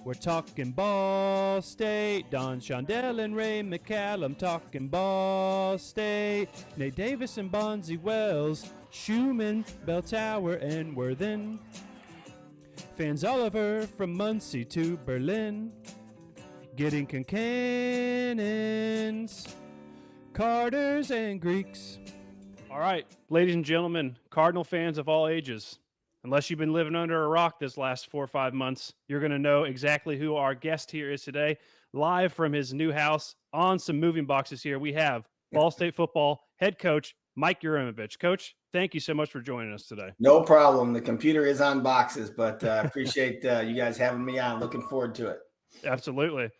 We're talking Ball State. Don Shondell and Ray McCallum talking Ball State. Nate Davis and Bonzi Wells, Schumann, Bell Tower, and Worthen. Fans Oliver from Muncie to Berlin. Getting Concannons, Carters, and Greeks. All right, ladies and gentlemen, Cardinal fans of all ages. Unless you've been living under a rock this last 4 or 5 months, you're going to know exactly who our guest here is today. Live from his new house on some moving boxes here, we have Ball State football head coach Mike Uremovich. Coach, thank you so much for joining us today. No problem. The computer is on boxes, but I appreciate you guys having me on. Looking forward to it. Absolutely.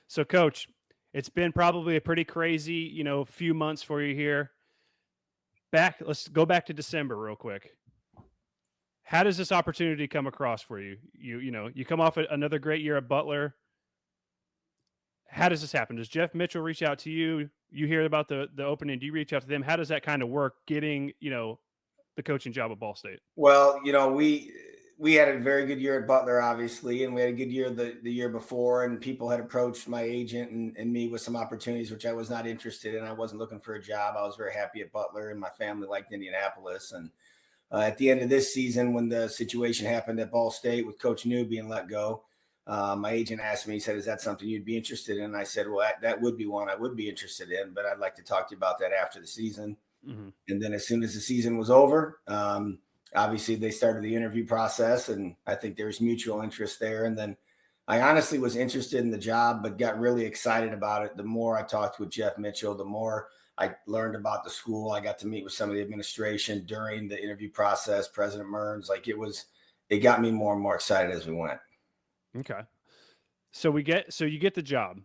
So, Coach, it's been probably a pretty crazy, few months for you here. Let's go back to December real quick. How does this opportunity come across for you? You come off another great year at Butler. How does this happen? Does Jeff Mitchell reach out to you? You hear about the opening. Do you reach out to them? How does that kind of work getting, the coaching job at Ball State? Well, we had a very good year at Butler, obviously, and we had a good year the year before, and people had approached my agent and me with some opportunities, which I was not interested in. I wasn't looking for a job. I was very happy at Butler, and my family liked Indianapolis. And at the end of this season, when the situation happened at Ball State with Coach New being let go, my agent asked me, he said, "Is that something you'd be interested in?" And I said, "Well, that would be one I would be interested in, but I'd like to talk to you about that after the season." Mm-hmm. And then as soon as the season was over, obviously they started the interview process, and I think there was mutual interest there. And then I honestly was interested in the job, but got really excited about it. The more I talked with Jeff Mitchell, the more I learned about the school. I got to meet with some of the administration during the interview process, President Mearns. It got me more and more excited as we went. Okay. So you get the job.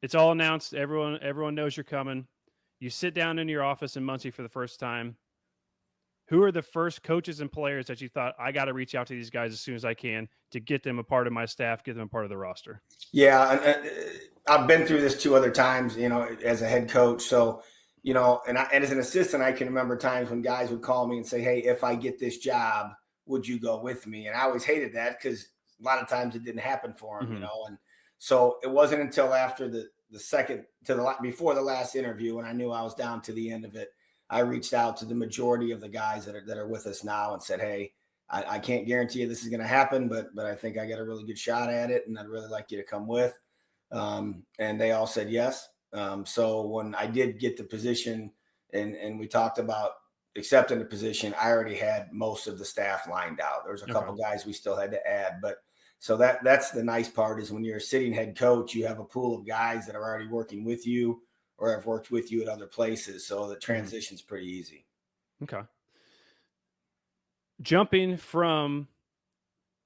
It's all announced. Everyone knows you're coming. You sit down in your office in Muncie for the first time. Who are the first coaches and players that you thought, I got to reach out to these guys as soon as I can to get them a part of my staff, get them a part of the roster? Yeah, and I've been through this 2 other times, as a head coach. So, and as an assistant, I can remember times when guys would call me and say, "Hey, if I get this job, would you go with me?" And I always hated that because a lot of times it didn't happen for them, mm-hmm. And so it wasn't until after before the last interview, when I knew I was down to the end of it, I reached out to the majority of the guys that are with us now and said, "Hey, I can't guarantee you this is going to happen, but I think I got a really good shot at it, and I'd really like you to come with." And they all said yes. So when I did get the position and we talked about accepting the position, I already had most of the staff lined out. There was a couple guys we still had to add, but so that's the nice part is when you're a sitting head coach, you have a pool of guys that are already working with you or have worked with you at other places. So the transition's pretty easy. Okay. Jumping from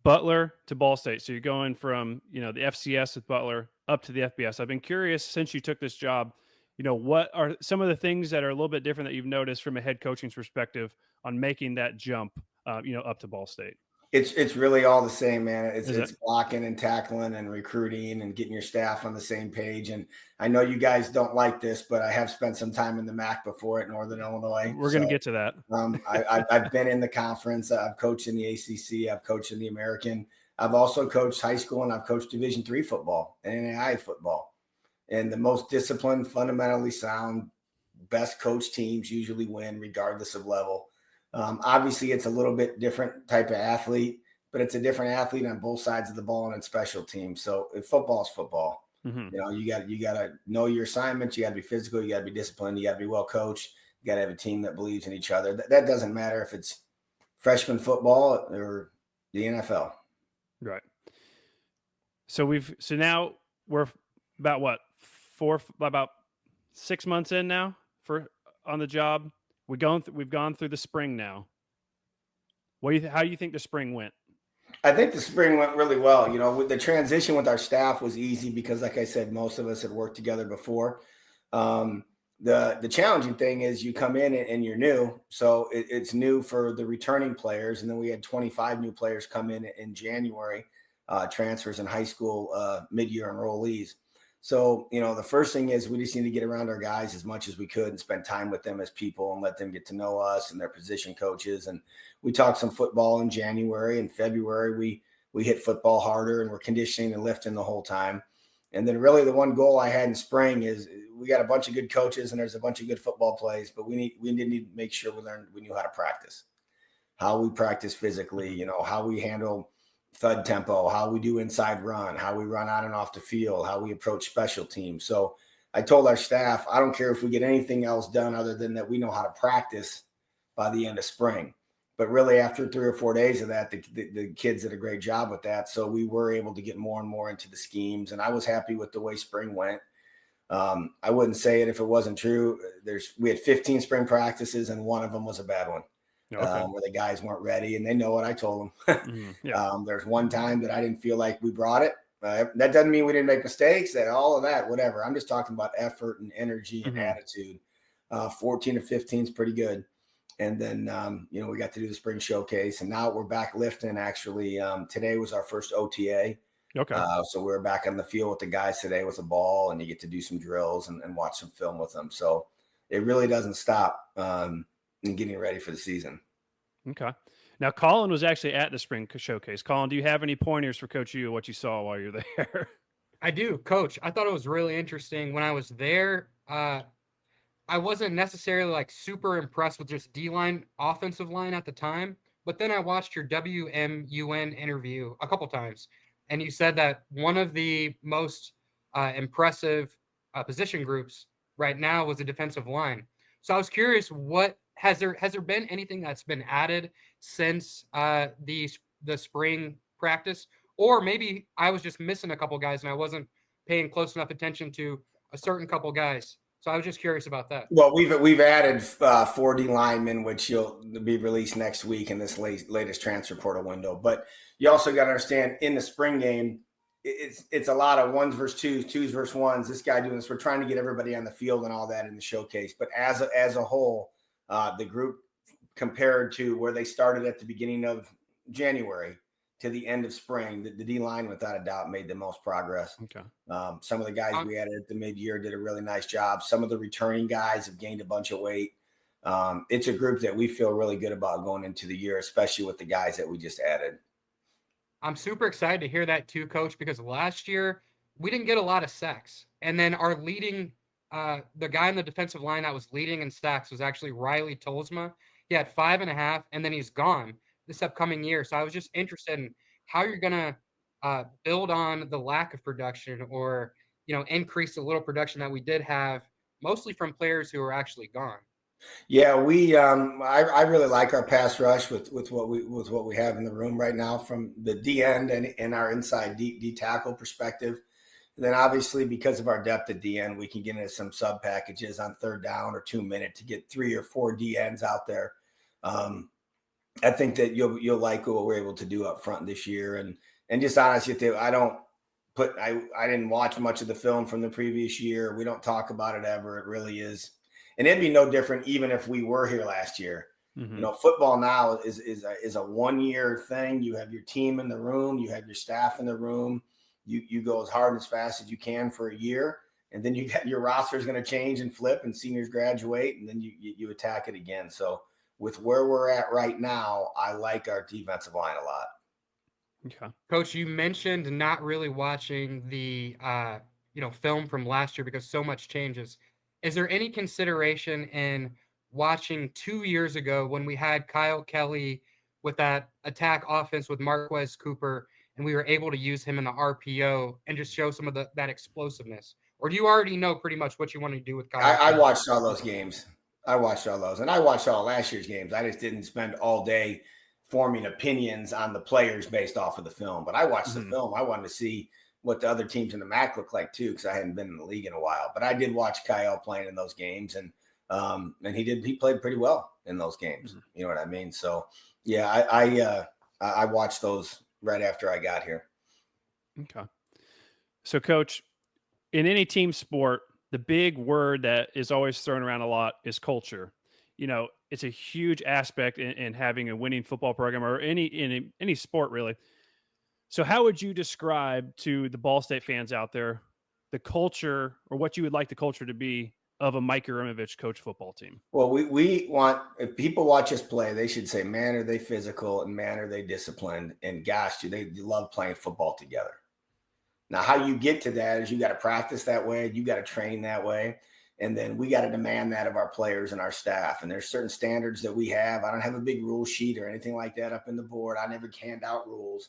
Butler to Ball State. So you're going from, the FCS with Butler up to the FBS. I've been curious since you took this job, what are some of the things that are a little bit different that you've noticed from a head coaching's perspective on making that jump, up to Ball State? It's really all the same, man. It's blocking and tackling and recruiting and getting your staff on the same page. And I know you guys don't like this, but I have spent some time in the MAC before at Northern Illinois. We're going to get to that. I've been in the conference. I've coached in the ACC. I've coached in the American. I've also coached high school, and I've coached Division III football and NAIA football. And the most disciplined, fundamentally sound, best coach teams usually win regardless of level. Obviously, it's a little bit different type of athlete, but it's a different athlete on both sides of the ball and in special teams. So if football is football, mm-hmm. You got to know your assignments. You got to be physical. You got to be disciplined. You got to be well coached. You got to have a team that believes in each other. That doesn't matter if it's freshman football or the NFL. Right. So now we're about about 6 months in now on the job. We've gone through the spring now. How do you think the spring went? I think the spring went really well. With the transition with our staff was easy because, like I said, most of us had worked together before. The challenging thing is you come in and you're new, so it's new for the returning players. And then we had 25 new players come in January, transfers in high school, mid-year enrollees. So, the first thing is we just need to get around our guys as much as we could and spend time with them as people and let them get to know us and their position coaches. And we talked some football in January and February. we hit football harder and we're conditioning and lifting the whole time. And then really the one goal I had in spring is we got a bunch of good coaches and there's a bunch of good football plays, but we need to make sure we knew how to practice, how we practice physically, how we handle thud tempo, how we do inside run, how we run on and off the field, how we approach special teams. So I told our staff, I don't care if we get anything else done other than that we know how to practice by the end of spring. But really, after 3 or 4 days of that, the kids did a great job with that. So we were able to get more and more into the schemes. And I was happy with the way spring went. I wouldn't say it if it wasn't true. We had 15 spring practices, and one of them was a bad one, where the guys weren't ready. And they know what I told them. There's one time that I didn't feel like we brought it. That doesn't mean we didn't make mistakes, all of that, whatever. I'm just talking about effort and energy and attitude. 14 to 15 is pretty good. And then, we got to do the spring showcase, and now we're back lifting. Actually, today was our first OTA. Okay. So we're back on the field with the guys today with a ball, and you get to do some drills and watch some film with them. So it really doesn't stop in getting ready for the season. Okay. Now, Colin was actually at the spring showcase. Colin, do you have any pointers for Coach U, what you saw while you're there? I do, Coach. I thought it was really interesting when I was there. I wasn't necessarily like super impressed with just D-line, offensive line at the time, but then I watched your WMUN interview a couple times, and you said that one of the most impressive position groups right now was the defensive line. So I was curious, what has there been anything that's been added since the spring practice, or maybe I was just missing a couple guys and I wasn't paying close enough attention to a certain couple guys. So I was just curious about that. Well, we've added 4D linemen, which you'll be released next week in this latest transfer portal window. But you also got to understand, in the spring game, it's a lot of ones versus twos versus ones. This guy doing this. We're trying to get everybody on the field and all that in the showcase. But as a whole, the group compared to where they started at the beginning of January to the end of spring, the D line, without a doubt, made the most progress. Okay. Some of the guys we added at the mid-year did a really nice job. Some of the returning guys have gained a bunch of weight. It's a group that we feel really good about going into the year, especially with the guys that we just added. I'm super excited to hear that too, Coach, because last year we didn't get a lot of sacks. And then our leading, the guy in the defensive line that was leading in sacks was actually Riley Tolsma. He had 5.5, and then he's gone this upcoming year. So I was just interested in how you're going to build on the lack of production, or, increase the little production that we did have, mostly from players who are actually gone. Yeah, I really like our pass rush with what we have in the room right now from the D end and our inside D tackle perspective. And then obviously, because of our depth at D end, we can get into some sub packages on 3rd down or 2 minute to get 3 or 4 D ends out there. I think that you'll like what we're able to do up front this year. And just honestly, I didn't watch much of the film from the previous year. We don't talk about it ever. It really is. And it'd be no different even if we were here last year. Mm-hmm. Football now is a 1-year thing. You have your team in the room, you have your staff in the room. You go as hard and as fast as you can for a year, and then your roster is going to change and flip, and seniors graduate, and then you attack it again. So with where we're at right now, I like our defensive line a lot. Okay. Coach, you mentioned not really watching the film from last year because so much changes. Is there any consideration in watching 2 years ago when we had Kyle Kelly with that attack offense with Marquez Cooper, and we were able to use him in the RPO and just show some of that explosiveness? Or do you already know pretty much what you want to do with Kyle? I watched all those games. I watched all those, and I watched all last year's games. I just didn't spend all day forming opinions on the players based off of the film. But I watched the film. I wanted to see what the other teams in the MAC look like too, because I hadn't been in the league in a while. But I did watch Kyle playing in those games, and he played pretty well in those games. You know what I mean? So yeah, I watched those right after I got here. Okay. So, Coach, in any team sport, the big word that is always thrown around a lot is culture. It's a huge aspect in having a winning football program, or in any sport really. So how would you describe to the Ball State fans out there the culture, or what you would like the culture to be of a Mike Uremovich coach football team? Well, we want, if people watch us play, they should say, man, are they physical, and man, are they disciplined, and gosh, do they love playing football together. Now, how you get to that is you got to practice that way. You got to train that way. And then we got to demand that of our players and our staff. And there's certain standards that we have. I don't have a big rule sheet or anything like that up in the board. I never hand out rules.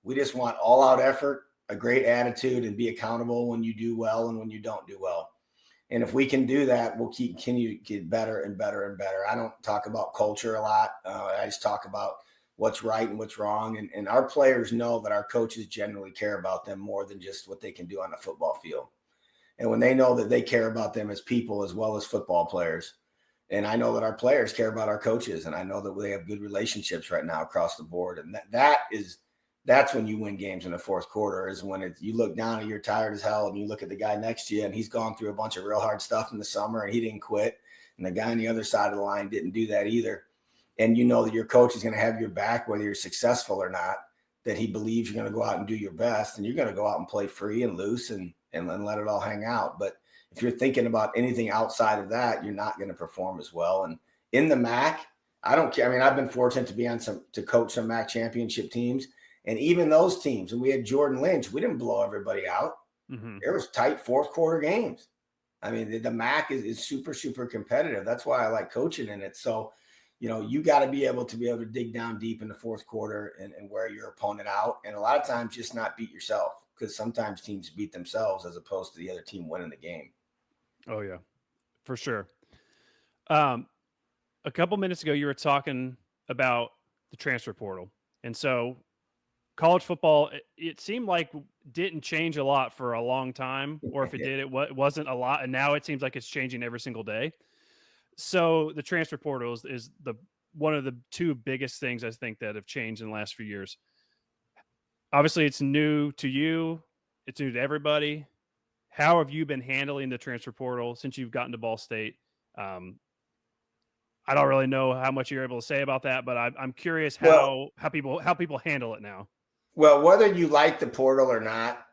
We just want all out effort, a great attitude, and be accountable when you do well and when you don't do well. And if we can do that, we'll continue to get better and better and better. I don't talk about culture a lot. I just talk about what's right and what's wrong. And our players know that our coaches generally care about them more than just what they can do on the football field. And when they know that they care about them as people as well as football players, and I know that our players care about our coaches, and I know that they have good relationships right now across the board. And that's when you win games in the fourth quarter, is when you look down and you're tired as hell, and you look at the guy next to you and he's gone through a bunch of real hard stuff in the summer and he didn't quit. And the guy on the other side of the line didn't do that either. And you know that your coach is going to have your back, whether you're successful or not, that he believes you're going to go out and do your best, and you're going to go out and play free and loose and let it all hang out. But if you're thinking about anything outside of that, you're not going to perform as well. And in the MAC, I don't care. I mean, I've been fortunate to be to coach some MAC championship teams. And even those teams, and we had Jordan Lynch, we didn't blow everybody out. Mm-hmm. There was tight fourth quarter games. I mean, the MAC is super, super competitive. That's why I like coaching in it. So, you know, you got to be able to dig down deep in the fourth quarter and wear your opponent out. And a lot of times just not beat yourself, because sometimes teams beat themselves as opposed to the other team winning the game. Oh, yeah, for sure. A couple minutes ago, you were talking about the transfer portal. And so college football, it seemed like didn't change a lot for a long time, or if it did, it wasn't a lot. And now it seems like it's changing every single day. So the transfer portal is one of the two biggest things I think that have changed in the last few years. Obviously, it's new to you. It's new to everybody. How have you been handling the transfer portal since you've gotten to Ball State? I don't really know how much you're able to say about that, but I'm curious how people handle it now. Well, whether you like the portal or not,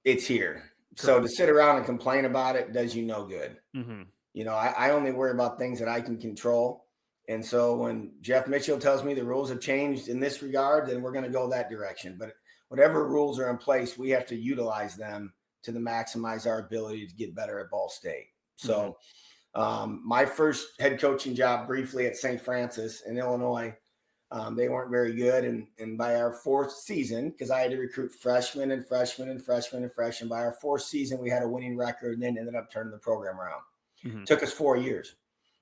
it's here. Correct. So to sit around and complain about it does you no good. Mm-hmm. You know, I only worry about things that I can control. And so when Jeff Mitchell tells me the rules have changed in this regard, then we're going to go that direction. But whatever rules are in place, we have to utilize them to maximize our ability to get better at Ball State. So my first head coaching job briefly at St. Francis in Illinois, they weren't very good. And by our fourth season, because I had to recruit freshmen. By our fourth season, we had a winning record and then ended up turning the program around. Mm-hmm. Took us 4 years.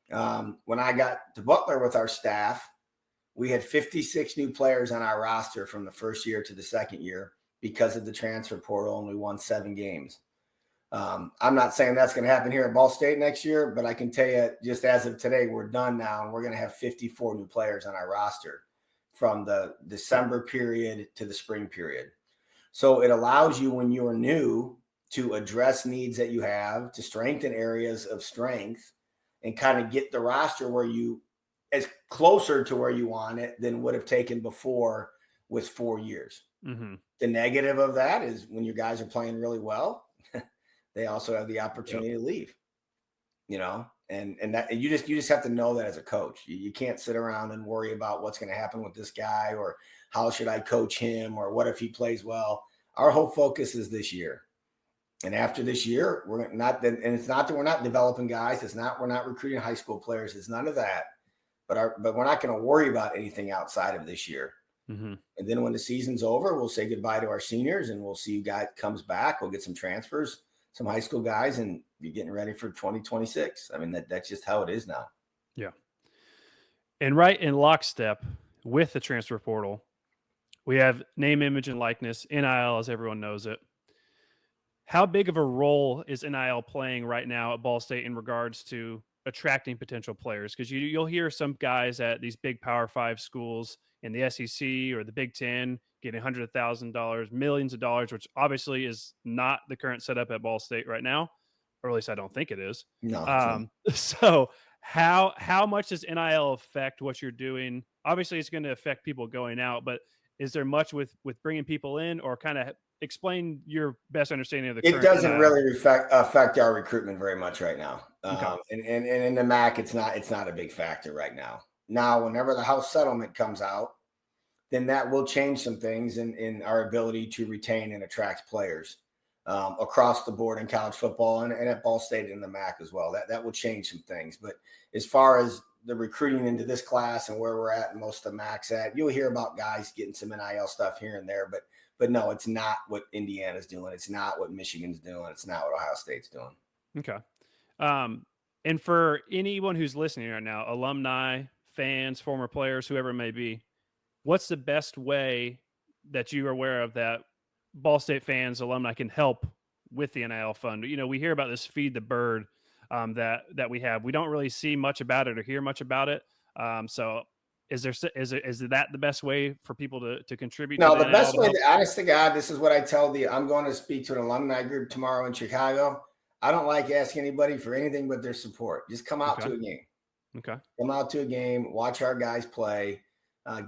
When I got to Butler with our staff, we had 56 new players on our roster from the first year to the second year because of the transfer portal, and we won 7 games. I'm not saying that's going to happen here at Ball State next year, but I can tell you just as of today, we're done now, and we're going to have 54 new players on our roster from the December period to the spring period. So it allows you, when you're new, to address needs that you have, to strengthen areas of strength, and kind of get the roster where you as closer to where you want it than would have taken before with 4 years. Mm-hmm. The negative of that is when your guys are playing really well, they also have the opportunity to leave, you know, and that you just have to know that as a coach. You can't sit around and worry about what's going to happen with this guy, or how should I coach him, or what if he plays well. Our whole focus is this year. And after this year, we're not, and it's not that we're not developing guys. It's not, we're not recruiting high school players. It's none of that, but we're not going to worry about anything outside of this year. Mm-hmm. And then when the season's over, we'll say goodbye to our seniors, and we'll see who guy comes back. We'll get some transfers, some high school guys, and you're getting ready for 2026. I mean, that's just how it is now. Yeah. And right in lockstep with the transfer portal, we have name, image, and likeness, NIL, as everyone knows it. How big of a role is NIL playing right now at Ball State in regards to attracting potential players? Because you'll hear some guys at these big Power 5 schools in the SEC or the Big Ten getting $100,000, millions of dollars, which obviously is not the current setup at Ball State right now, or at least I don't think it is. No. So how much does NIL affect what you're doing? Obviously, it's going to affect people going out, but is there much with bringing people in, or kind of explain your best understanding of the current It doesn't NIL? really affect our recruitment very much right now. Okay. And in the MAC, it's not a big factor right now. Now, whenever the House settlement comes out, then that will change some things in our ability to retain and attract players across the board in college football and at Ball State and the MAC as well. That will change some things. But as far as the recruiting into this class and where we're at and most of the MAC's at, you'll hear about guys getting some NIL stuff here and there. But no, it's not what Indiana's doing. It's not what Michigan's doing. It's not what Ohio State's doing. Okay. And for anyone who's listening right now, alumni, fans, former players, whoever it may be, what's the best way that you are aware of that Ball State fans, alumni can help with the NIL fund? You know, we hear about this feed the bird that we have. We don't really see much about it or hear much about it. So is that the best way for people to contribute No, to the the NIL best to way, help? honest to God, this is what I tell I'm going to speak to an alumni group tomorrow in Chicago. I don't like asking anybody for anything but their support. Just come out Okay. to a game. Okay. Come out to a game, watch our guys play,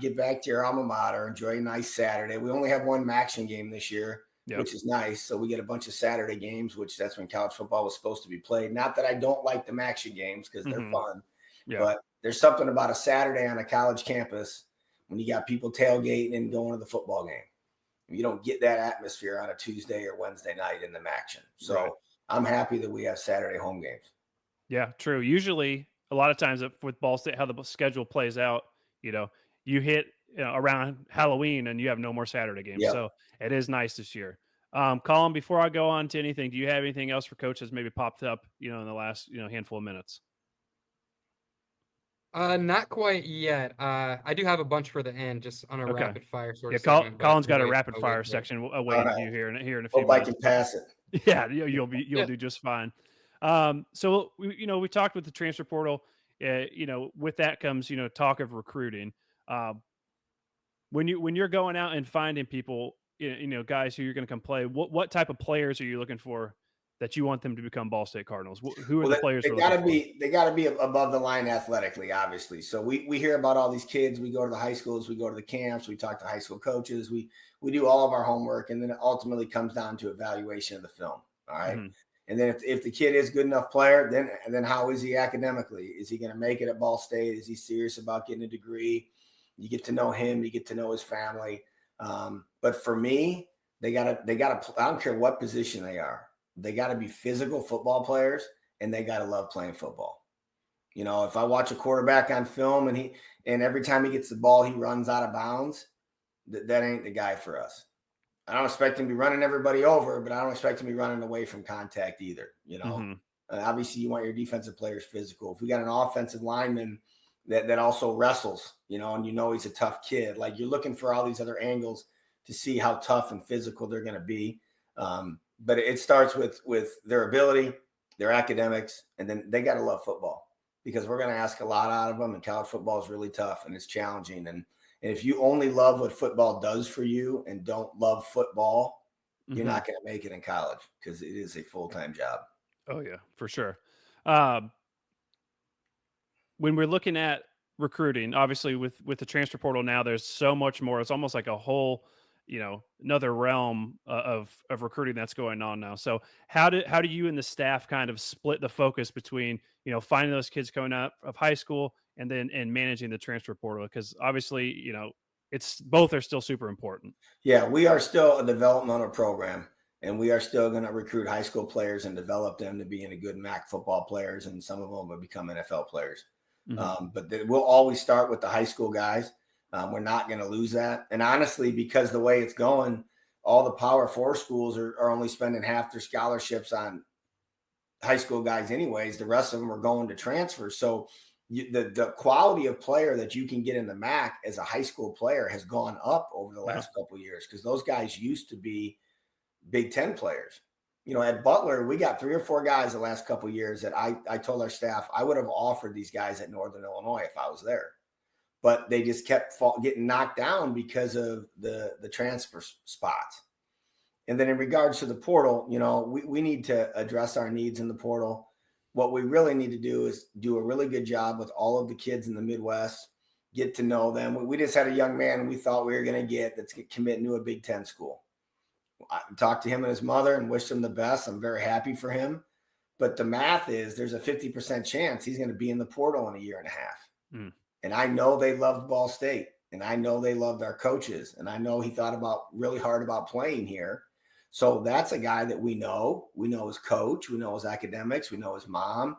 get back to your alma mater, enjoy a nice Saturday. We only have one Maction game this year, Yep. which is nice. So we get a bunch of Saturday games, which that's when college football was supposed to be played. Not that I don't like the Maction games because they're fun, Yeah. but there's something about a Saturday on a college campus when you got people tailgating and going to the football game. You don't get that atmosphere on a Tuesday or Wednesday night in the Maction. So Right. I'm happy that we have Saturday home games. Yeah, true. Usually, a lot of times with Ball State, how the schedule plays out, you know, you hit around Halloween and you have no more Saturday games. Yep. So it is nice this year. Colin, before I go on to anything, do you have anything else for coaches maybe popped up, in the last, handful of minutes? Not quite yet. I do have a bunch for the end, just on a Okay. rapid fire sort Yeah, of segment. But Colin's I'll got a wait. rapid I'll fire wait for it. section All awaiting right. you here in a few Hope I minutes. can pass it. Yeah, you'll Yeah. do just fine. So we talked with the transfer portal. With that comes talk of recruiting. When you're going out and finding people, guys who you're going to come play, what type of players are you looking for that you want them to become Ball State Cardinals? Who are Well, the players they we're got to looking for? be above the line athletically, obviously. So we hear about all these kids. We go to the high schools, we go to the camps, we talk to high school coaches, we do all of our homework, and then it ultimately comes down to evaluation of the film. All right. Mhm. And then if the kid is a good enough player, then how is he academically? Is he going to make it at Ball State? Is he serious about getting a degree? You get to know him, you get to know his family. But for me, they gotta. I don't care what position they are. They got to be physical football players, and they got to love playing football. If I watch a quarterback on film and every time he gets the ball, he runs out of bounds, that ain't the guy for us. I don't expect him to be running everybody over, but I don't expect him to be running away from contact either. Mhm. Obviously you want your defensive players physical. If we got an offensive lineman that also wrestles, and he's a tough kid, like you're looking for all these other angles to see how tough and physical they're going to be. But it starts with their ability, their academics, and then they got to love football because we're going to ask a lot out of them. And college football is really tough and it's challenging. And if you only love what football does for you and don't love football, you're Mhm. not going to make it in college because it is a full-time job. Oh yeah, for sure. Um, when we're looking at recruiting, obviously with the transfer portal now, there's so much more. It's almost like a whole, another realm of recruiting that's going on now. So how do you and the staff kind of split the focus between finding those kids coming out of high school and managing the transfer portal? Because obviously it's both are still super important. Yeah, we are still a developmental program, and we are still going to recruit high school players and develop them to being a good MAC football players, and some of them will become NFL players. Mhm. But we'll always start with the high school guys. We're not going to lose that. And honestly, because the way it's going, all the Power Four schools are only spending half their scholarships on high school guys anyways. The rest of them are going to transfer. So the quality of player that you can get in the MAC as a high school player has gone up over the Yeah. last couple of years because those guys used to be Big Ten players. At Butler, we got 3 or 4 guys the last couple of years that I told our staff I would have offered these guys at Northern Illinois if I was there. But they just kept getting knocked down because of the transfer spots. And then in regards to the portal, we need to address our needs in the portal. What we really need to do is do a really good job with all of the kids in the Midwest, get to know them. We just had a young man we thought we were going to get that's committing to a Big Ten school. I talked to him and his mother and wished him the best. I'm very happy for him. But the math is there's a 50% chance he's going to be in the portal in a year and a half. Mm. And I know they loved Ball State, and I know they loved our coaches, and I know he thought about really hard about playing here. So that's a guy that we know his coach, we know his academics, we know his mom,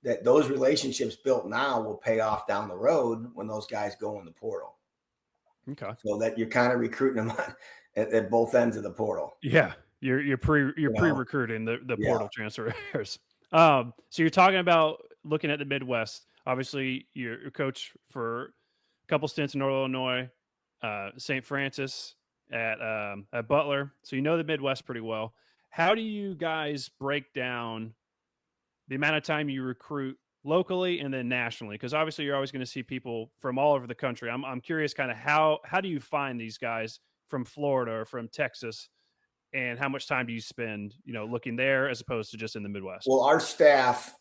that those relationships built now will pay off down the road when those guys go in the portal. Okay. So that you're kind of recruiting them at both ends of the portal. Yeah. You're pre-recruiting the Yeah. portal transfers. So you're talking about looking at the Midwest. Obviously, you're a coach for a couple stints in Northern Illinois, St. Francis at Butler. So you know the Midwest pretty well. How do you guys break down the amount of time you recruit locally and then nationally? Because obviously you're always going to see people from all over the country. I'm curious kind of how do you find these guys from Florida or from Texas, and how much time do you spend, looking there as opposed to just in the Midwest? Well, our staff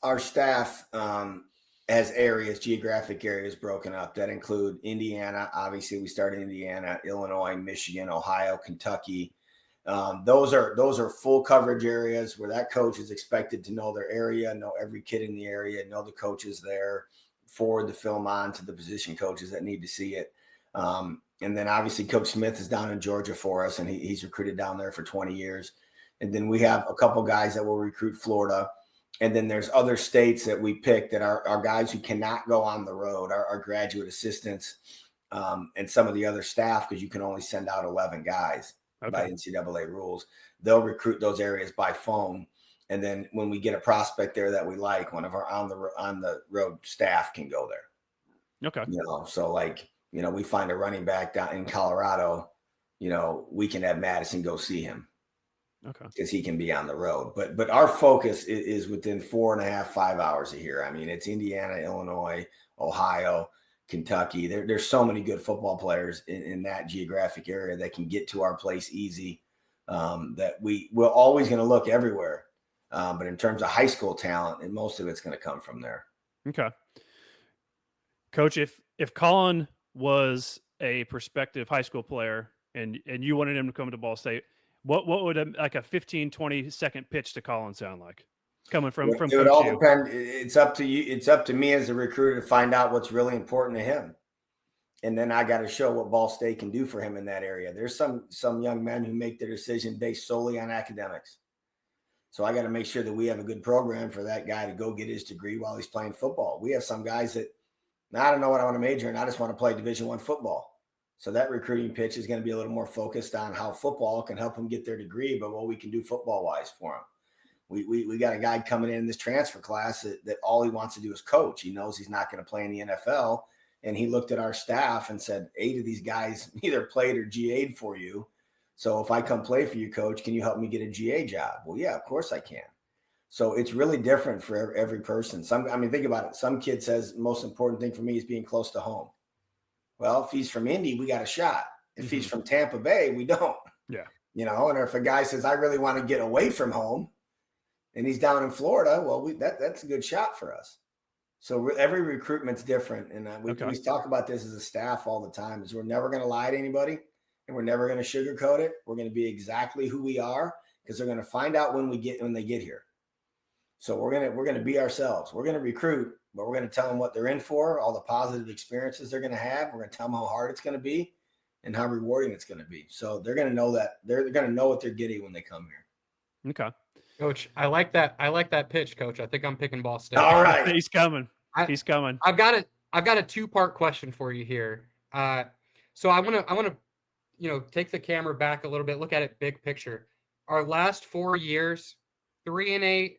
has areas, geographic areas broken up that include Indiana. Obviously, we started in Indiana, Illinois, Michigan, Ohio, Kentucky. Those are full coverage areas where that coach is expected to know their area, know every kid in the area, know the coaches there, forward the film on to the position coaches that need to see it. And then obviously Coach Smith is down in Georgia for us, and he's recruited down there for 20 years. And then we have a couple guys that will recruit Florida. And then there's other states that we pick that are guys who cannot go on the road, our graduate assistants, and some of the other staff, because you can only send out 11 guys by NCAA rules. They'll recruit those areas by phone. And then when we get a prospect there that we like, one of our on the road staff can go there. Okay. So like, we find a running back down in Colorado, we can have Madison go see him. Okay. Because he can be on the road. But our focus is within 4.5, 5 hours of here. I mean, it's Indiana, Illinois, Ohio, Kentucky. There's so many good football players in that geographic area that can get to our place easy, that we're always going to look everywhere. But in terms of high school talent, and most of it's going to come from there. Okay. Coach, if Colin was a prospective high school player and you wanted him to come to Ball State, what would a 15, 20 second pitch to Colin sound like? Coming from It would all depend. It's up to you. It's up to me as a recruiter to find out what's really important to him. And then I got to show what Ball State can do for him in that area. There's some young men who make their decision based solely on academics. So I got to make sure that we have a good program for that guy to go get his degree while he's playing football. We have some guys that, I don't know what I want to major in. I just want to play Division I football. So that recruiting pitch is going to be a little more focused on how football can help them get their degree, but what we can do football-wise for them. We got a guy coming in this transfer class that all he wants to do is coach. He knows he's not going to play in the NFL, and he looked at our staff and said, 8 of these guys either played or GA'd for you. So if I come play for you, coach, can you help me get a GA job? Well, yeah, of course I can. So it's really different for every person. Think about it. Some kid says most important thing for me is being close to home. Well, if he's from Indy, we got a shot. If he's from Tampa Bay, we don't. Yeah. And if a guy says, I really want to get away from home, and he's down in Florida, well, that's a good shot for us. So every recruitment's different. And we talk about this as a staff all the time, is we're never going to lie to anybody, and we're never going to sugarcoat it. We're going to be exactly who we are, because they're going to find out when they get here. So we're going to be ourselves. We're going to recruit, but we're going to tell them what they're in for, all the positive experiences they're going to have. We're going to tell them how hard it's going to be and how rewarding it's going to be. So they're going to know that they're going to know what they're getting when they come here. Okay. Coach, I like that pitch, Coach. I think I'm picking Ball State. All right. He's coming. He's coming. I've got a 2-part question for you here. So I want to take the camera back a little bit, look at it big picture. Our last 4 years, 3-8,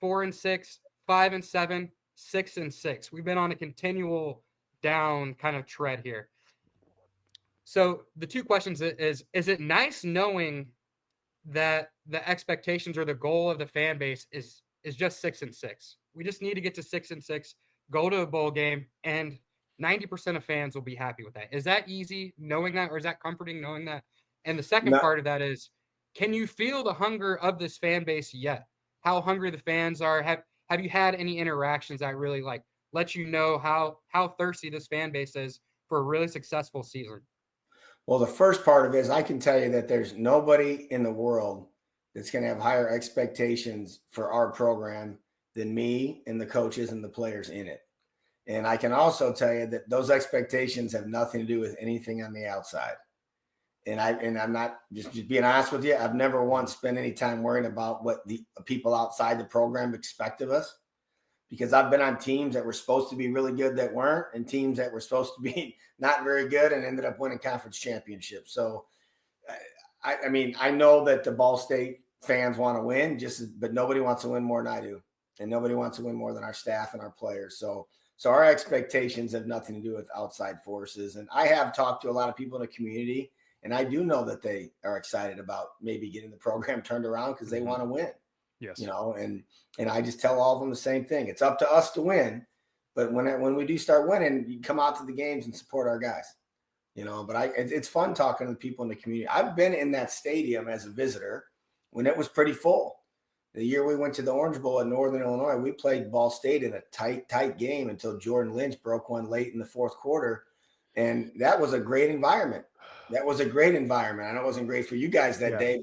4-6, 5-7, 6-6. We've been on a continual down kind of tread here. So the 2 questions is it nice knowing that the expectations or the goal of the fan base is just 6-6? We just need to get to 6-6, go to a bowl game, and 90% of fans will be happy with that. Is that easy knowing that, or is that comforting knowing that? And the second part of that is, can you feel the hunger of this fan base yet? How hungry the fans are? Have you had any interactions that really let you know how thirsty this fan base is for a really successful season? Well, the first part of it is I can tell you that there's nobody in the world that's going to have higher expectations for our program than me and the coaches and the players in it. And I can also tell you that those expectations have nothing to do with anything on the outside. And I'm not just being honest with you. I've never once spent any time worrying about what the people outside the program expect of us, because I've been on teams that were supposed to be really good that weren't, and teams that were supposed to be not very good and ended up winning conference championships. So, I mean, I know that the Ball State fans want to win, but nobody wants to win more than I do, and nobody wants to win more than our staff and our players. So our expectations have nothing to do with outside forces. And I have talked to a lot of people in the community, and I do know that they are excited about maybe getting the program turned around because they want to win. Yes. And I just tell all of them the same thing. It's up to us to win, but when we do start winning, you come out to the games and support our guys. But it's fun talking to the people in the community. I've been in that stadium as a visitor when it was pretty full. The year we went to the Orange Bowl in Northern Illinois, we played Ball State in a tight game until Jordan Lynch broke one late in the fourth quarter. And that was a great environment. I know it wasn't great for you guys that day,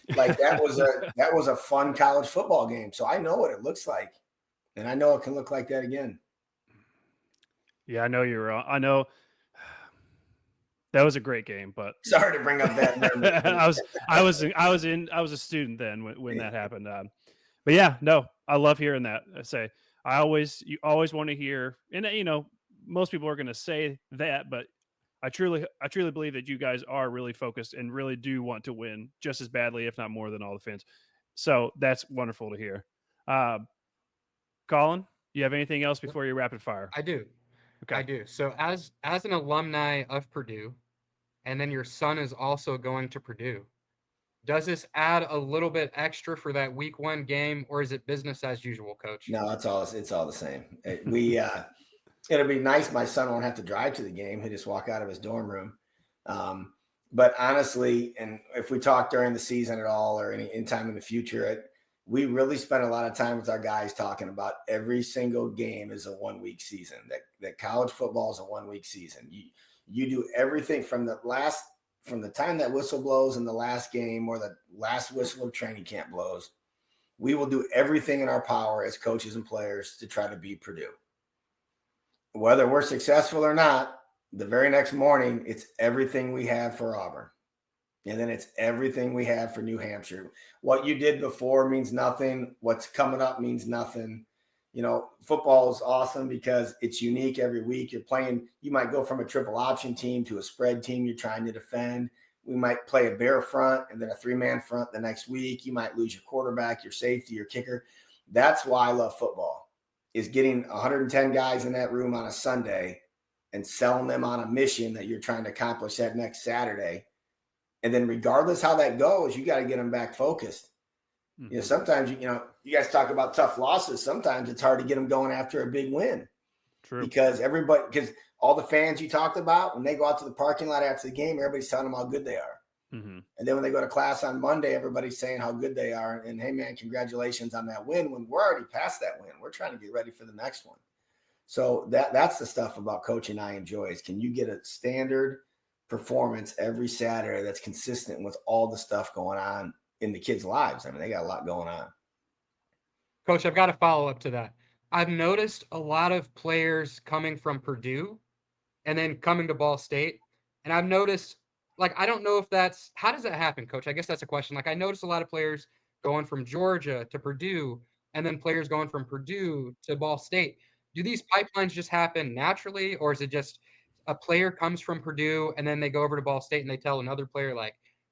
but like that was a fun college football game. So I know what it looks like, and I know it can look like that again. Yeah, I know you're wrong. I know that was a great game, but sorry to bring up that memory. I was a student then when that happened. But yeah, no, I love hearing that. You always want to hear, and most people are going to say that, but I truly believe that you guys are really focused and really do want to win just as badly, if not more than all the fans. So that's wonderful to hear. Colin, you have anything else before you rapid fire? I do. Okay. I do. So as an alumni of Purdue, and then your son is also going to Purdue, does this add a little bit extra for that week 1 game, or is it business as usual, Coach? No, it's all the same. It'll be nice. My son won't have to drive to the game. He'll just walk out of his dorm room. But honestly, and if we talk during the season at all or any time in the future, we really spend a lot of time with our guys talking about every single game is a 1 week season, that college football is a 1 week season. You do everything from the time that whistle blows in the last game or the last whistle of training camp blows. We will do everything in our power as coaches and players to try to beat Purdue. Whether we're successful or not, the very next morning, it's everything we have for Auburn. And then it's everything we have for New Hampshire. What you did before means nothing. What's coming up means nothing. Football is awesome because it's unique every week. You might go from a triple option team to a spread team you're trying to defend. We might play a bear front and then a 3-man front the next week. You might lose your quarterback, your safety, your kicker. That's why I love football, is getting 110 guys in that room on a Sunday and selling them on a mission that you're trying to accomplish that next Saturday. And then regardless how that goes, you got to get them back focused. Mm-hmm. Sometimes, you guys talk about tough losses. Sometimes it's hard to get them going after a big win. True. Because all the fans you talked about, when they go out to the parking lot after the game, everybody's telling them how good they are. Mm-hmm. And then when they go to class on Monday, everybody's saying how good they are. And hey, man, congratulations on that win. When we're already past that win, we're trying to get ready for the next one. So that's the stuff about coaching I enjoy, is can you get a standard performance every Saturday that's consistent with all the stuff going on in the kids' lives? I mean, they got a lot going on. Coach, I've got a follow up to that. I've noticed a lot of players coming from Purdue and then coming to Ball State. And I've noticed, I don't know if how does that happen, Coach? I guess that's a question. I noticed a lot of players going from Georgia to Purdue and then players going from Purdue to Ball State. Do these pipelines just happen naturally, or is it just a player comes from Purdue and then they go over to Ball State and they tell another player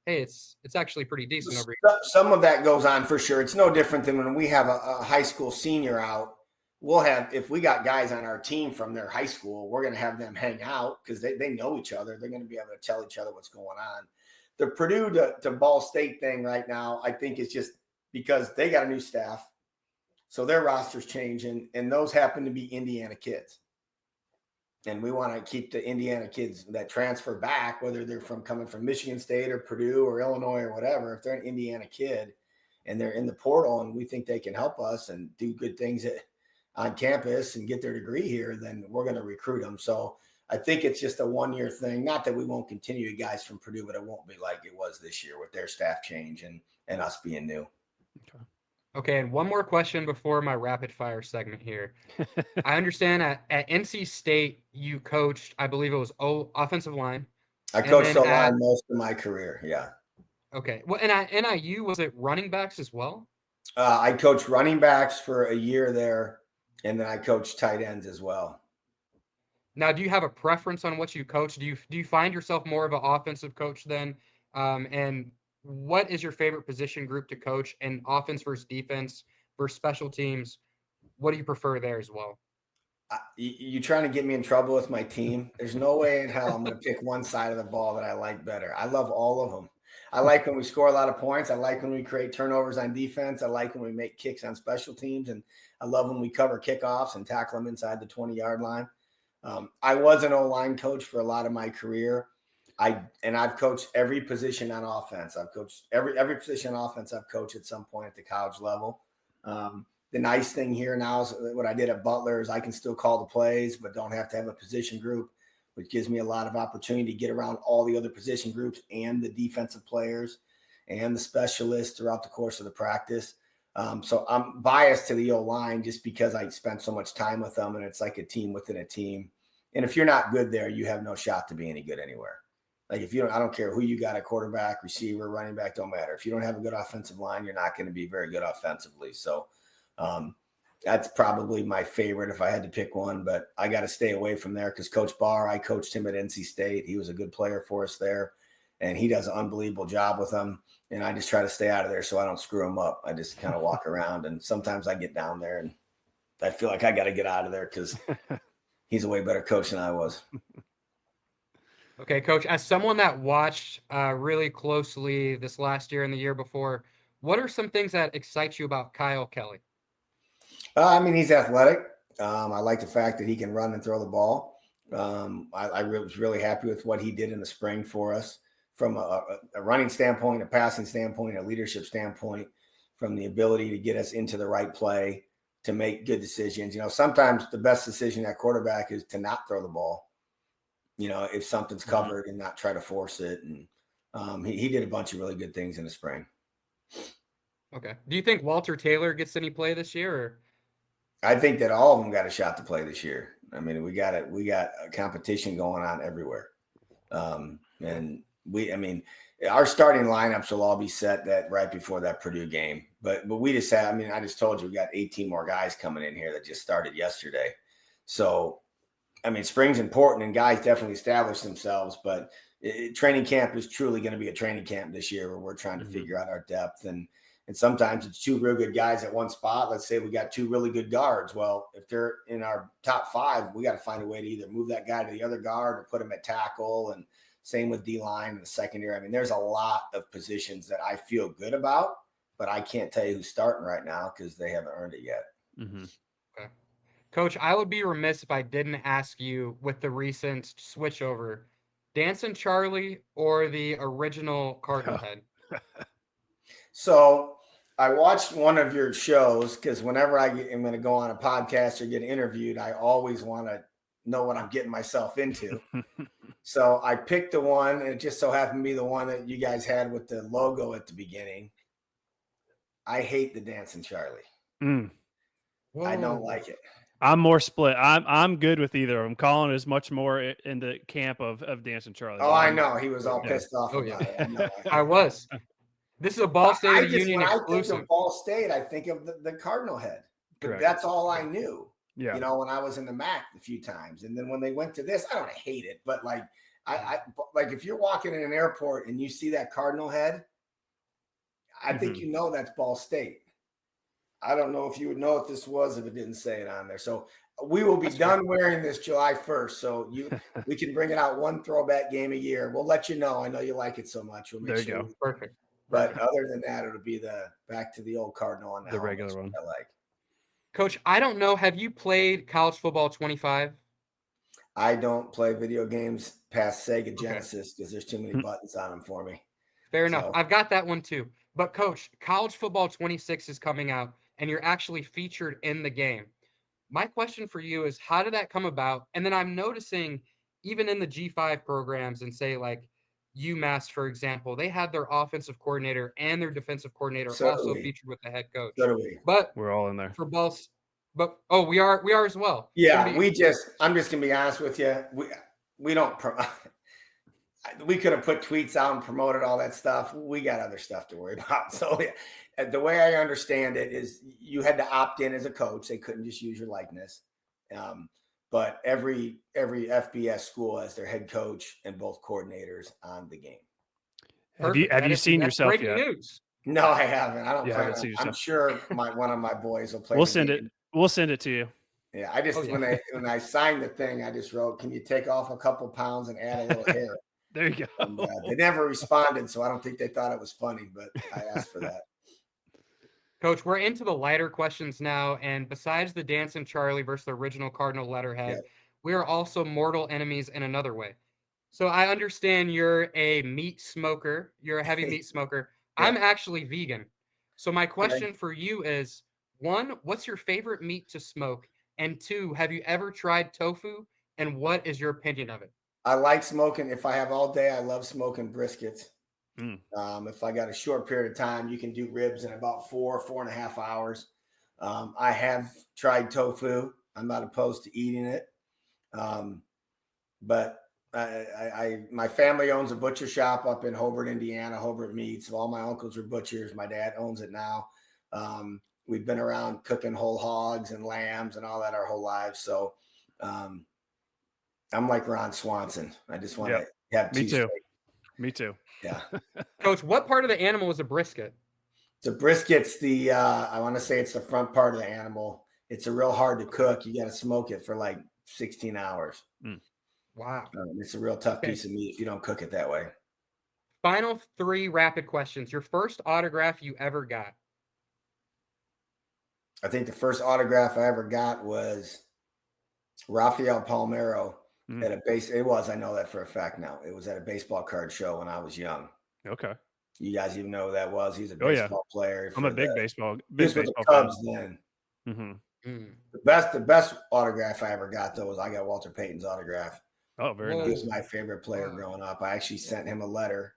hey, it's actually pretty decent over here? Some of that goes on for sure. It's no different than when we have a high school senior out. If we got guys on our team from their high school, we're going to have them hang out because they know each other. They're going to be able to tell each other what's going on. The Purdue to Ball State thing right now, I think it's just because they got a new staff. So their roster's changing, and those happen to be Indiana kids. And we want to keep the Indiana kids that transfer back, whether they're coming from Michigan State or Purdue or Illinois or whatever. If they're an Indiana kid and they're in the portal and we think they can help us and do good things on campus and get their degree here, then we're going to recruit them. So I think it's just a 1-year thing. Not that we won't continue guys from Purdue, but it won't be like it was this year with their staff change and us being new. Okay. Okay, and one more question before my rapid fire segment here. I understand at NC State you coached, I believe it was offensive line, I and coached then O-line most of my career. Yeah. okay, well, and at NIU was it running backs as well? I coached running backs for a year there, and then I coached tight ends as well. Now, do you have a preference on what you coach? Do you find yourself more of an offensive coach then? And what is your favorite position group to coach? And offense versus defense versus special teams? What do you prefer there as well? You trying to get me in trouble with my team? There's no way in hell I'm going to pick one side of the ball that I like better. I love all of them. I like when we score a lot of points. I like when we create turnovers on defense. I like when we make kicks on special teams. And I love when we cover kickoffs and tackle them inside the 20-yard line. I was an O-line coach for a lot of my career. I've coached every position on offense. I've coached every position on offense I've coached at some point at the college level. The nice thing here now is what I did at Butler is I can still call the plays, but don't have to have a position group, which gives me a lot of opportunity to get around all the other position groups and the defensive players and the specialists throughout the course of the practice. So I'm biased to the O-line just because I spent so much time with them, and it's like a team within a team. And if you're not good there, you have no shot to be any good anywhere. Like if you don't, I don't care who you got, a quarterback, receiver, running back, don't matter. If you don't have a good offensive line, you're not going to be very good offensively. So that's probably my favorite if I had to pick one, but I got to stay away from there because Coach Barr, I coached him at NC State. He was a good player for us there, and he does an unbelievable job with them. And I just try to stay out of there so I don't screw him up. I just kind of walk around, and sometimes I get down there and I feel like I got to get out of there because he's a way better coach than I was. Okay, Coach, as someone that watched really closely this last year and the year before, what are some things that excite you about Kyle Kelly? I mean, he's athletic. I like the fact that he can run and throw the ball. I was really happy with what he did in the spring for us from a running standpoint, a passing standpoint, a leadership standpoint, from the ability to get us into the right play, to make good decisions. You know, sometimes the best decision at quarterback is to not throw the ball, you know, if something's covered and not try to force it. And he did a bunch of really good things in the spring. Okay. Do you think Walter Taylor gets any play this year? Or? I think that all of them got a shot to play this year. I mean, we got a competition going on everywhere. And our starting lineups will all be set that right before that Purdue game. But we just had, I mean, I just told you we got 18 more guys coming in here that just started yesterday. So, I mean, spring's important and guys definitely establish themselves, but training camp is truly going to be a training camp this year where we're trying to figure out our depth. And sometimes it's two real good guys at one spot. Let's say we got two really good guards. Well, if they're in our top five, we got to find a way to either move that guy to the other guard or put him at tackle. And same with D-line and the secondary. I mean, there's a lot of positions that I feel good about, but I can't tell you who's starting right now because they haven't earned it yet. Mm-hmm. Okay. Coach, I would be remiss if I didn't ask you with the recent switch over, Dancing Charlie or the original Cardinal Head? So I watched one of your shows because whenever I'm going to go on a podcast or get interviewed, I always want to know what I'm getting myself into. So I picked the one, and it just so happened to be the one that you guys had with the logo at the beginning. I hate the Dancing Charlie. I don't like it. I'm more split. I'm good with either of them. Colin is much more in the camp of Dancing Charlie. Oh, I know. He was all pissed off about it. I know. I was. This is a Ball State of the Union exclusive. When I think of Ball State, I think of the Cardinal Head. But that's all I knew. Yeah. You know, when I was in the MAC a few times. And then when they went to this, I don't hate it, but like I like if you're walking in an airport and you see that Cardinal Head, I think you know that's Ball State. I don't know if you would know what this was if it didn't say it on there. So we will be done wearing this July 1st. So we can bring it out one throwback game a year. We'll let you know. I know you like it so much. We'll make there you go. Perfect. But other than that, it'll be back to the old Cardinal on the regular one. I like. Coach, I don't know. Have you played College Football 25? I don't play video games past Sega Genesis because there's too many buttons on them for me. Fair enough. I've got that one too. But Coach, College Football 26 is coming out and you're actually featured in the game. My question for you is, how did that come about? And then I'm noticing even in the G5 programs and say like UMass, for example, they had their offensive coordinator and their defensive coordinator So do also we. featured with the head coach. So do we. But We're all in there. for both, but we are as well. Yeah, Couldn't I'm just gonna be honest with you. We don't. We could have put tweets out and promoted all that stuff. We got other stuff to worry about. So the way I understand it is you had to opt in as a coach. They couldn't just use your likeness. But every FBS school has their head coach and both coordinators on the game. Have you seen that's yourself breaking yet? news. No, I haven't. I don't You plan haven't on. seen I'm yourself. sure one of my boys will play. We'll the send game. it. We'll send it to you. Yeah, I just Oh, yeah. when I signed the thing, I just wrote, "Can you take off a couple pounds and add a little hair?" There you go. And, they never responded, so I don't think they thought it was funny. But I asked for that. Coach, we're into the lighter questions now, and besides the Dancing Charlie versus the original Cardinal letterhead, Yep. we are also mortal enemies in another way. So I understand you're a meat smoker. You're a heavy meat smoker. Yeah. I'm actually vegan. So my question for you is, one, what's your favorite meat to smoke? And two, have you ever tried tofu? And what is your opinion of it? I like smoking. If I have all day, I love smoking briskets. Mm. If I got a short period of time, you can do ribs in about 4.5 hours. I have tried tofu. I'm not opposed to eating it. But my family owns a butcher shop up in Hobart, Indiana, Hobart Meats. So all my uncles are butchers. My dad owns it now. We've been around cooking whole hogs and lambs and all that our whole lives. So I'm like Ron Swanson. I just want to have two. Me too. Me too. Yeah. Coach, what part of the animal is a brisket? The brisket's the I want to say it's the front part of the animal. It's a real hard to cook. You got to smoke it for like 16 hours. Mm. Wow. It's a real tough piece of meat if you don't cook it that way. Final 3 rapid questions. Your first autograph you ever got? I think the first autograph I ever got was Rafael Palmeiro at a base. It was, I know that for a fact now. It was at a baseball card show when I was young. Okay. You guys even know who that was? He's a baseball player. I'm a big baseball the Cubs fan. then. Mm-hmm. The best autograph I ever got though was I got Walter Payton's autograph. Oh, very nice. He was my favorite player growing up. I actually sent him a letter,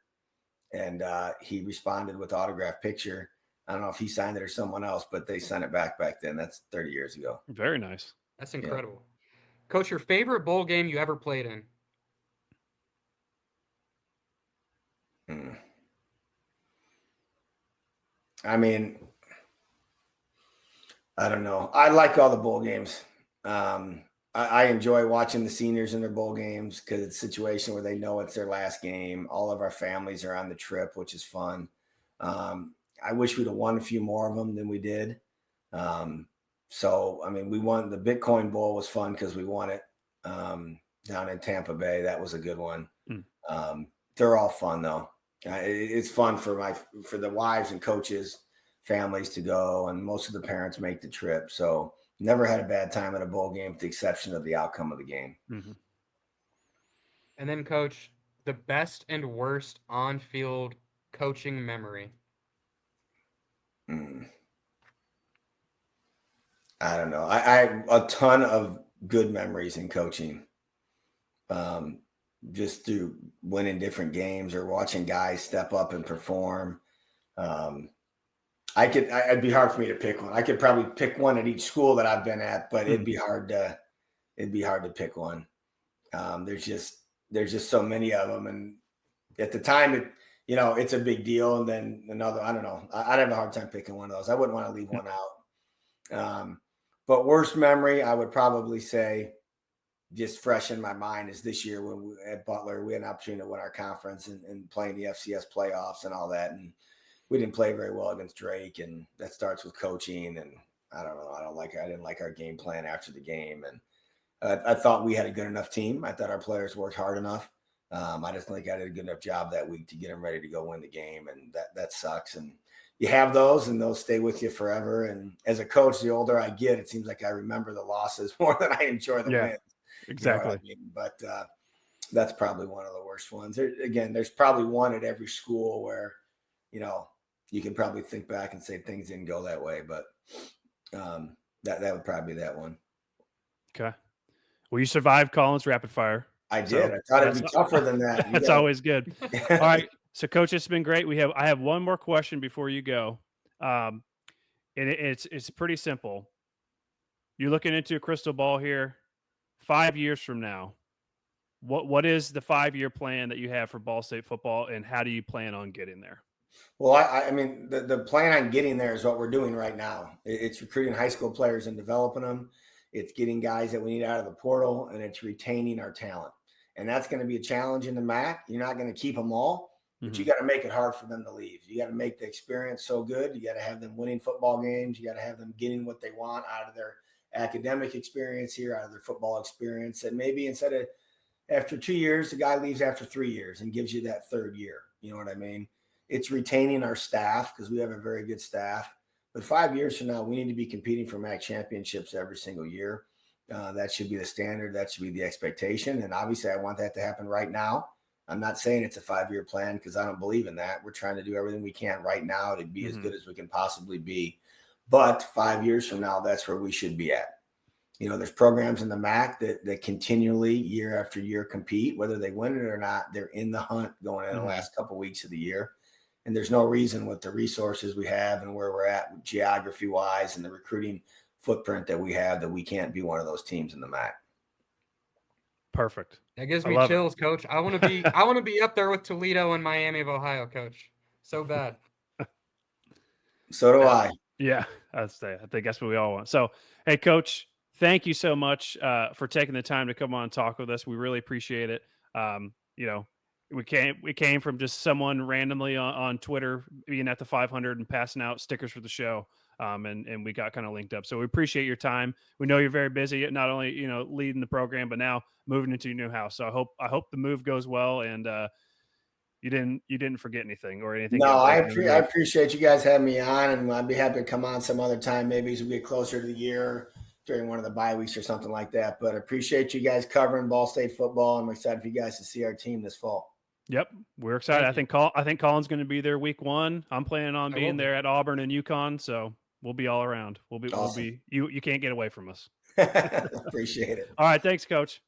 and he responded with autograph picture. I don't know if he signed it or someone else, but they sent it back then. That's 30 years ago. Very nice. That's incredible. Yeah. Coach, your favorite bowl game you ever played in? I mean, I don't know. I like all the bowl games. I enjoy watching the seniors in their bowl games because it's a situation where they know it's their last game. All of our families are on the trip, which is fun. I wish we'd have won a few more of them than we did. So, I mean, we won the Bitcoin Bowl was fun because we won it down in Tampa Bay. That was a good one. They're all fun though. It's fun for the wives and coaches, families to go, and most of the parents make the trip. So never had a bad time at a bowl game with the exception of the outcome of the game. Mm-hmm. And then, Coach, the best and worst on-field coaching memory. I don't know. I have a ton of good memories in coaching. Just through winning different games or watching guys step up and perform. It'd be hard for me to pick one. I could probably pick one at each school that I've been at, but it'd be hard to pick one. There's just so many of them. And at the time it's a big deal. And then another, I don't know. I'd have a hard time picking one of those. I wouldn't want to leave one out. But worst memory, I would probably say, just fresh in my mind, is this year when we at Butler, we had an opportunity to win our conference and playing the FCS playoffs and all that. And we didn't play very well against Drake. And that starts with coaching. And I don't know. I didn't like our game plan after the game. And I thought we had a good enough team. I thought our players worked hard enough. I just think I did a good enough job that week to get them ready to go win the game. And that sucks. And you have those and those stay with you forever. And as a coach, the older I get, it seems like I remember the losses more than I enjoy the wins. Exactly. You know what I mean? But that's probably one of the worst ones. There's probably one at every school where, you can probably think back and say things didn't go that way, but that would probably be that one. Okay. Well, you survived Collins rapid fire. I did. So I thought it'd be tougher than that. That's always good. All right. So, Coach, it's been great. I have one more question before you go. And it's pretty simple. You're looking into a crystal ball here. 5 years from now, what is the 5-year plan that you have for Ball State football, and how do you plan on getting there? Well, I mean, the plan on getting there is what we're doing right now. It's recruiting high school players and developing them. It's getting guys that we need out of the portal, and it's retaining our talent. And that's going to be a challenge in the MAC. You're not going to keep them all, but you got to make it hard for them to leave. You got to make the experience so good. You got to have them winning football games. You got to have them getting what they want out of their academic experience here, out of their football experience. And maybe instead of after 2 years, the guy leaves after 3 years and gives you that third year. You know what I mean? It's retaining our staff because we have a very good staff. But 5 years from now, we need to be competing for MAC championships every single year. That should be the standard. That should be the expectation. And obviously, I want that to happen right now. I'm not saying it's a 5-year plan because I don't believe in that. We're trying to do everything we can right now to be as good as we can possibly be. But 5 years from now, that's where we should be at. You know, there's programs in the MAC that continually, year after year, compete. Whether they win it or not, they're in the hunt going in the last couple of weeks of the year. And there's no reason with the resources we have and where we're at geography-wise and the recruiting footprint that we have that we can't be one of those teams in the MAC. Perfect. That gives me chills, Coach. I want to be up there with Toledo and Miami of Ohio, Coach. So bad. So do I. Yeah, I think that's what we all want. So, hey, Coach, thank you so much for taking the time to come on and talk with us. We really appreciate it. You know, we came from just someone randomly on Twitter being at the 500 and passing out stickers for the show. And we got kind of linked up. So we appreciate your time. We know you're very busy, not only, you know, leading the program, but now moving into your new house. So I hope the move goes well, and you didn't forget anything or anything. No, I appreciate you guys having me on, and I'd be happy to come on some other time, maybe as we get closer to the year during one of the bye weeks or something like that. But I appreciate you guys covering Ball State football. I'm excited for you guys to see our team this fall. Yep, we're excited. I think Colin's going to be there week 1. I'm planning on being there at Auburn and UConn, so we'll be all around. We'll be you can't get away from us. Appreciate it. All right, thanks, Coach.